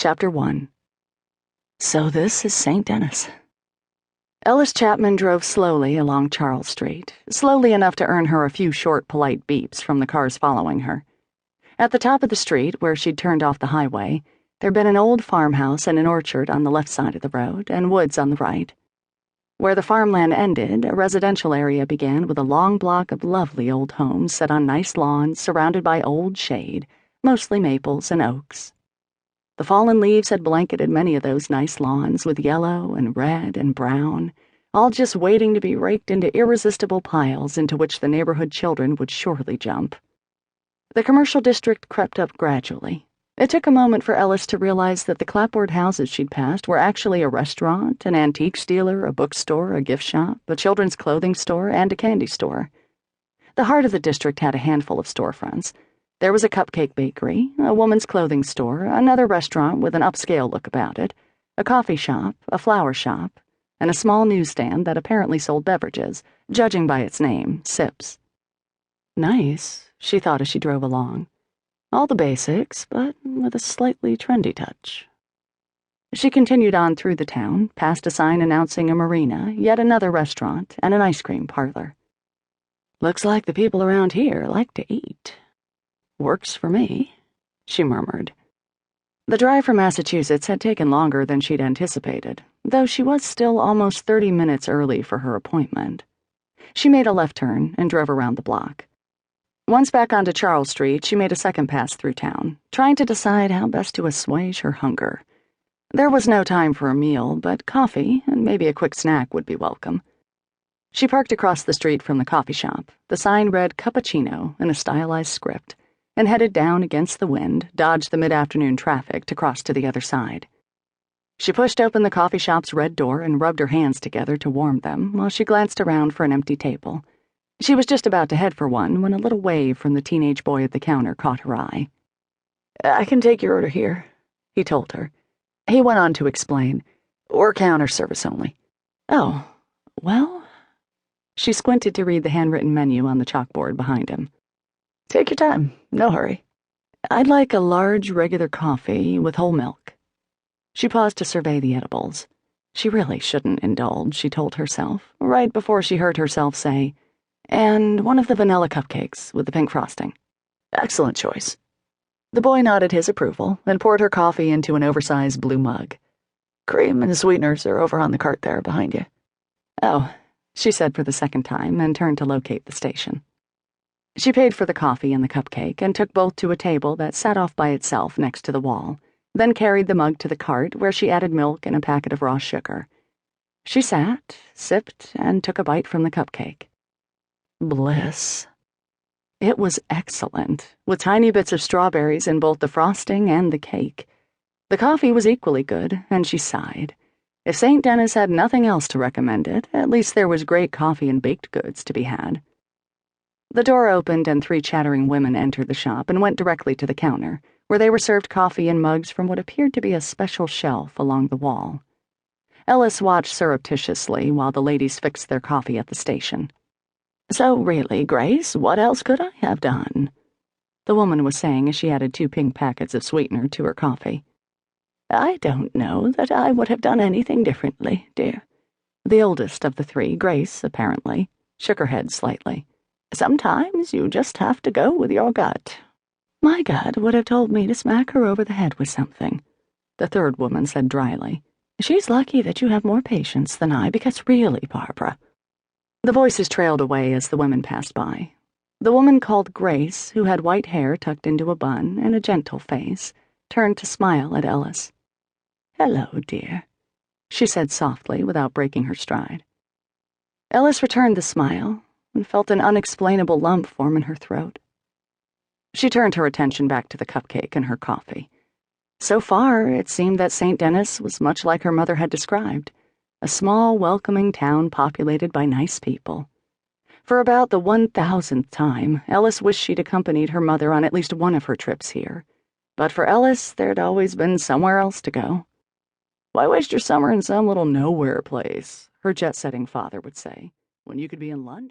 Chapter 1. So this is St. Denis. Ellie Chapman drove slowly along Charles Street, slowly enough to earn her a few short, polite beeps from the cars following her. At the top of the street, where she'd turned off the highway, there'd been an old farmhouse and an orchard on the left side of the road, and woods on the right. Where the farmland ended, a residential area began with a long block of lovely old homes set on nice lawns surrounded by old shade, mostly maples and oaks. The fallen leaves had blanketed many of those nice lawns with yellow and red and brown, all just waiting to be raked into irresistible piles into which the neighborhood children would surely jump. The commercial district crept up gradually. It took a moment for Ellis to realize that the clapboard houses she'd passed were actually a restaurant, an antiques dealer, a bookstore, a gift shop, a children's clothing store, and a candy store. The heart of the district had a handful of storefronts. There was a cupcake bakery, a woman's clothing store, another restaurant with an upscale look about it, a coffee shop, a flower shop, and a small newsstand that apparently sold beverages, judging by its name, Sips. Nice, she thought as she drove along. All the basics, but with a slightly trendy touch. She continued on through the town, past a sign announcing a marina, yet another restaurant, and an ice cream parlor. Looks like the people around here like to eat. Works for me, she murmured. The drive from Massachusetts had taken longer than she'd anticipated, though she was still almost 30 minutes early for her appointment. She made a left turn and drove around the block. Once back onto Charles Street, she made a second pass through town, trying to decide how best to assuage her hunger. There was no time for a meal, but coffee and maybe a quick snack would be welcome. She parked across the street from the coffee shop. The sign read cappuccino in a stylized script, and headed down against the wind, dodged the mid-afternoon traffic to cross to the other side. She pushed open the coffee shop's red door and rubbed her hands together to warm them while she glanced around for an empty table. She was just about to head for one when a little wave from the teenage boy at the counter caught her eye. "I can take your order here," he told her. He went on to explain, "Or counter service only." "Oh, well..." She squinted to read the handwritten menu on the chalkboard behind him. "Take your time, no hurry. I'd like a large regular coffee with whole milk." She paused to survey the edibles. She really shouldn't indulge, she told herself, right before she heard herself say, "And one of the vanilla cupcakes with the pink frosting." "Excellent choice." The boy nodded his approval and poured her coffee into an oversized blue mug. "Cream and sweeteners are over on the cart there behind you." "Oh," she said for the second time and turned to locate the station. She paid for the coffee and the cupcake and took both to a table that sat off by itself next to the wall, then carried the mug to the cart where she added milk and a packet of raw sugar. She sat, sipped, and took a bite from the cupcake. Bliss. It was excellent, with tiny bits of strawberries in both the frosting and the cake. The coffee was equally good, and she sighed. If St. Denis had nothing else to recommend it, at least there was great coffee and baked goods to be had. The door opened and 3 chattering women entered the shop and went directly to the counter, where they were served coffee in mugs from what appeared to be a special shelf along the wall. Ellis watched surreptitiously while the ladies fixed their coffee at the station. "So really, Grace, what else could I have done?" the woman was saying as she added 2 pink packets of sweetener to her coffee. "I don't know that I would have done anything differently, dear." The oldest of the 3, Grace, apparently, shook her head slightly. "Sometimes you just have to go with your gut." "My gut would have told me to smack her over the head with something," the 3rd woman said dryly. "She's lucky that you have more patience than I, because really, Barbara..." The voices trailed away as the women passed by. The woman called Grace, who had white hair tucked into a bun and a gentle face, turned to smile at Ellis. "Hello, dear," she said softly without breaking her stride. Ellis returned the smile and felt an unexplainable lump form in her throat. She turned her attention back to the cupcake and her coffee. So far, it seemed that St. Denis was much like her mother had described, a small, welcoming town populated by nice people. For about the 1,000th time, Ellis wished she'd accompanied her mother on at least one of her trips here. But for Ellis, there'd always been somewhere else to go. "Why waste your summer in some little nowhere place?" her jet-setting father would say, "when you could be in London?"